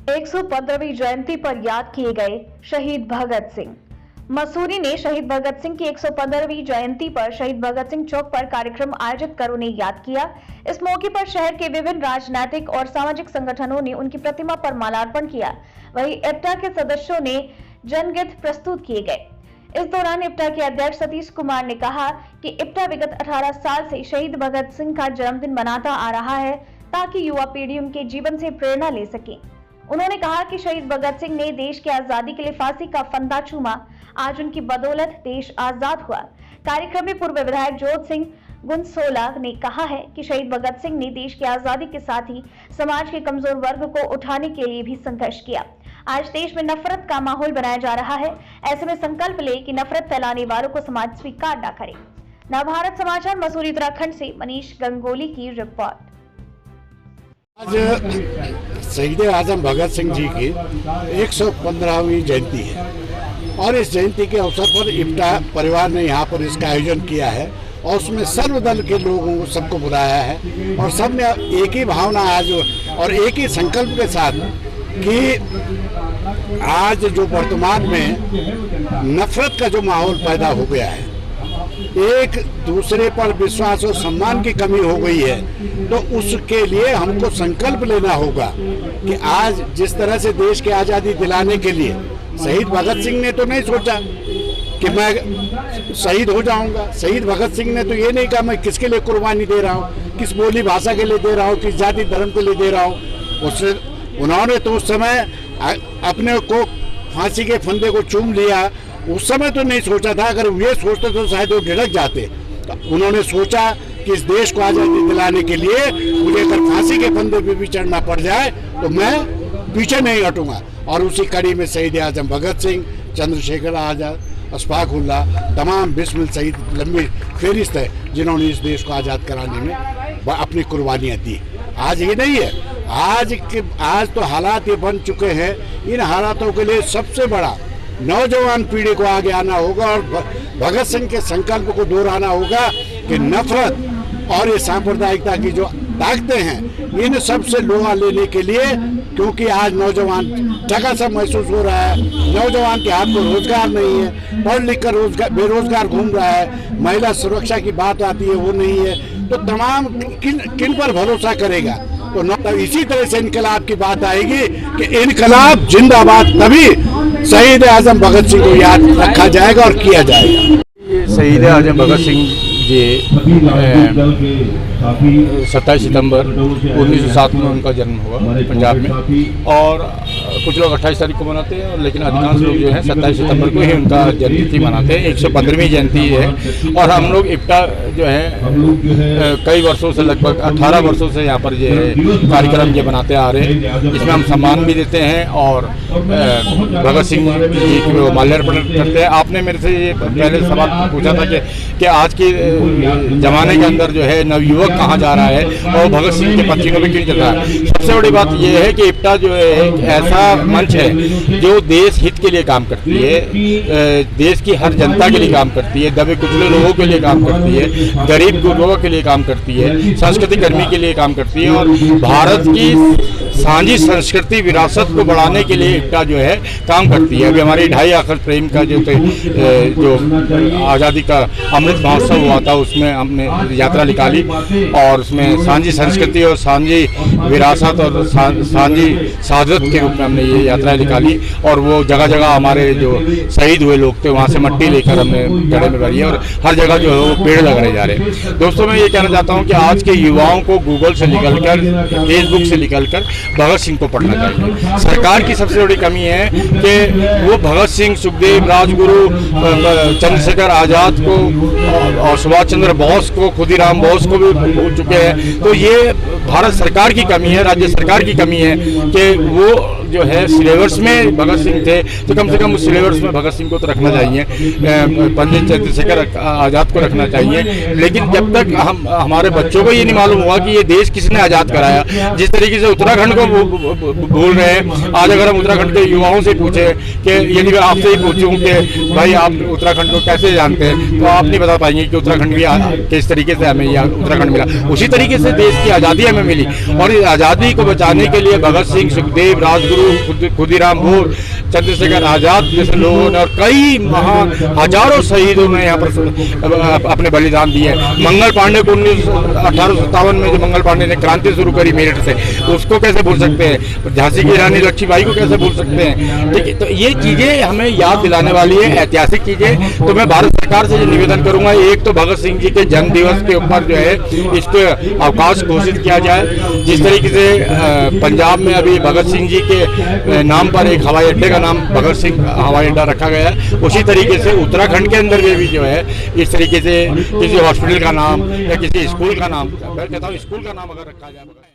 115वीं जयंती पर याद किए गए शहीद भगत सिंह। मसूरी ने शहीद भगत सिंह की 115वीं जयंती पर शहीद भगत सिंह चौक पर कार्यक्रम आयोजित कर उन्हें याद किया। इस मौके पर शहर के विभिन्न राजनीतिक और सामाजिक संगठनों ने उनकी प्रतिमा पर माल्यार्पण किया। वहीं इप्टा के सदस्यों ने जनगीत प्रस्तुत किए गए। इस दौरान इप्टा के अध्यक्ष सतीश कुमार ने कहा कि इप्टा विगत 18 साल से शहीद भगत सिंह का जन्मदिन मनाता आ रहा है ताकि युवा पीढ़ी उनके जीवन से प्रेरणा ले सके। उन्होंने कहा कि शहीद भगत सिंह ने देश की आजादी के लिए फांसी का फंदा चूमा। आज उनकी बदौलत देश आजाद हुआ। कार्यक्रम में पूर्व विधायक जोत सिंह गुनसोला ने कहा है कि शहीद भगत सिंह ने देश की आजादी के साथ ही समाज के कमजोर वर्ग को उठाने के लिए भी संघर्ष किया। आज देश में नफरत का माहौल बनाया जा रहा है। ऐसे में संकल्प ले कि नफरत फैलाने वालों को समाज स्वीकार न करे। नवभारत समाचार मसूरी उत्तराखंड से मनीष गंगोली की रिपोर्ट। आज शहीद आजम भगत सिंह जी की 115वीं जयंती है और इस जयंती के अवसर पर इप्टा परिवार ने यहाँ पर इसका आयोजन किया है और उसमें सर्वदल के लोगों को सबको बुलाया है और सब ने एक ही भावना आज और एक ही संकल्प के साथ कि आज जो वर्तमान में नफरत का जो माहौल पैदा हो गया है, एक दूसरे पर विश्वास और सम्मान की कमी हो गई है, तो उसके लिए हमको संकल्प लेना होगा कि आज जिस तरह से देश की आज़ादी दिलाने के लिए शहीद भगत सिंह ने तो नहीं सोचा कि मैं शहीद हो जाऊंगा। शहीद भगत सिंह ने तो ये नहीं कहा मैं किसके लिए कुर्बानी दे रहा हूँ, किस बोली भाषा के लिए दे रहा हूँ, किस जाति धर्म के लिए दे रहा हूँ। उससे उन्होंने तो उस समय अपने को फांसी के फंदे को चूम लिया। उस समय तो नहीं सोचा था, अगर ये सोचते तो शायद वो ढिड़क जाते। तो उन्होंने सोचा कि इस देश को आज़ादी दिलाने के लिए मुझे अगर फांसी के फंदे पे भी चढ़ना पड़ जाए तो मैं पीछे नहीं हटूंगा। और उसी कड़ी में शहीद आजम भगत सिंह, चंद्रशेखर आजाद, अशफाक उल्लाह, तमाम बिस्मिल सहित लंबी फहरिस्त है जिन्होंने इस देश को आज़ाद कराने में अपनी कुर्बानियाँ दी। आज ये नहीं है, आज तो हालात ये बन चुके हैं। इन हालातों के लिए सबसे बड़ा नौजवान पीढ़ी को आगे आना होगा और भगत सिंह के संकल्प को दोहराना होगा कि नफरत और ये सांप्रदायिकता की जो ताकतें हैं इन सबसे लोहा लेने के लिए, क्योंकि आज नौजवान जगह सा महसूस हो रहा है, नौजवान के हाथ में रोजगार नहीं है, पढ़ लिख कर बेरोजगार घूम रहा है, महिला सुरक्षा की बात आती है वो नहीं है, तो तमाम किन पर भरोसा करेगा। तो इसी तरह से इनकलाब की बात आएगी कि इनकलाब जिंदाबाद, तभी शहीद आजम भगत सिंह को याद रखा जाएगा और किया जाएगा। शहीद आजम भगत सिंह जी 27 सितंबर 1907 में उनका जन्म हुआ पंजाब में, और कुछ लोग 28 तारीख को मनाते हैं, लेकिन अधिकांश लोग जो है 27 सितंबर को ही उनका जन्मतिथि मनाते हैं। 115वीं जयंती है और हम लोग इप्टा जो है कई वर्षों से, लगभग 18 वर्षों से यहाँ पर जो है कार्यक्रम ये बनाते आ रहे हैं। इसमें हम सम्मान भी देते हैं और भगत सिंह जी को माल्यार्पण करते हैं। आपने मेरे से ये पहले सवाल पूछा था कि आज के ज़माने के अंदर जो है नवयुवक कहाँ जा रहा है और भगत सिंह के पत्रियों में क्यों चल रहा है। सबसे बड़ी बात यह है कि इप्टा जो है एक ऐसा मंच है जो देश हित के लिए काम करती है, देश की हर जनता के लिए काम करती है, दबे कुचले लोगों के लिए काम करती है, गरीब गुरबों के लिए काम करती है, सांस्कृतिक कर्मी के लिए काम करती है और भारत की साझी संस्कृति विरासत को बढ़ाने के लिए इप्टा जो है काम करती है। अभी हमारी 2.5 अखर प्रेम का जो आज़ादी का अमृत महोत्सव हुआ था, उसमें हमने यात्रा निकाली और उसमें साझी संस्कृति और साझी विरासत और साझी शहादत के रूप में हमने ये यात्रा निकाली और वो जगह जगह हमारे जो शहीद हुए लोग थे वहाँ से मट्टी लेकर हमने गड्ढे में भरी है और हर जगह जो है वो पेड़ लगाए जा रहे हैं। दोस्तों, मैं ये कहना चाहता हूँ कि आज के युवाओं को गूगल से निकलकर, फेसबुक से निकलकर भगत सिंह को पढ़ना चाहिए। सरकार की सबसे बड़ी कमी है कि वो भगत सिंह, सुखदेव, राजगुरु, चंद्रशेखर आजाद को और सुभाष चंद्र बोस को, खुदीराम बोस को भी भूल चुके हैं। तो ये भारत सरकार की कमी है, राज्य सरकार की कमी है कि वो जो है सिलेबस में भगत सिंह थे तो कम से कम उस सिलेबस में भगत सिंह को तो रखना चाहिए, पंडित चंद्रशेखर आजाद को रखना चाहिए। लेकिन जब तक हमारे बच्चों को ये नहीं मालूम हुआ कि ये देश किसने आज़ाद कराया, जिस तरीके से उत्तराखंड को भूल रहे हैं। आज अगर हम उत्तराखंड के युवाओं से पूछे कि यदि मैं आपसे ही पूछूं कि भाई आप उत्तराखंड को कैसे जानते हैं, तो आप नहीं बता पाएंगे कि उत्तराखंड भी किस तरीके से हमें यह उत्तराखंड मिला। उसी तरीके से देश की आज़ादी हमें मिली और इस आज़ादी को बचाने के लिए भगत सिंह, सुखदेव, राजगुरु राजगुरु खुदीराम बोस, चंद्रशेखर आजाद जैसे लोगों ने और कई महान हजारों शहीदों ने यहाँ पर अपने बलिदान दिए। मंगल पांडे को 1857 में जो मंगल पांडे ने क्रांति शुरू करी मेरठ से, उसको कैसे भूल सकते हैं। झांसी की रानी लक्ष्मीबाई को कैसे भूल सकते हैं। ठीक है, तो ये चीजें हमें याद दिलाने वाली है, ऐतिहासिक चीजें। तो मैं भारत सरकार से ये निवेदन करूंगा, एक तो भगत सिंह जी के जन्म दिवस के ऊपर जो है इसको अवकाश घोषित किया जाए। जिस तरीके से पंजाब में अभी भगत सिंह जी के नाम पर एक हवाई अड्डे का नाम भगत सिंह हवाई अड्डा रखा गया है, उसी तरीके से उत्तराखंड के अंदर भी जो है इस तरीके से किसी हॉस्पिटल का नाम या किसी स्कूल का नाम, मैं कहता हूँ स्कूल का नाम अगर रखा जाए।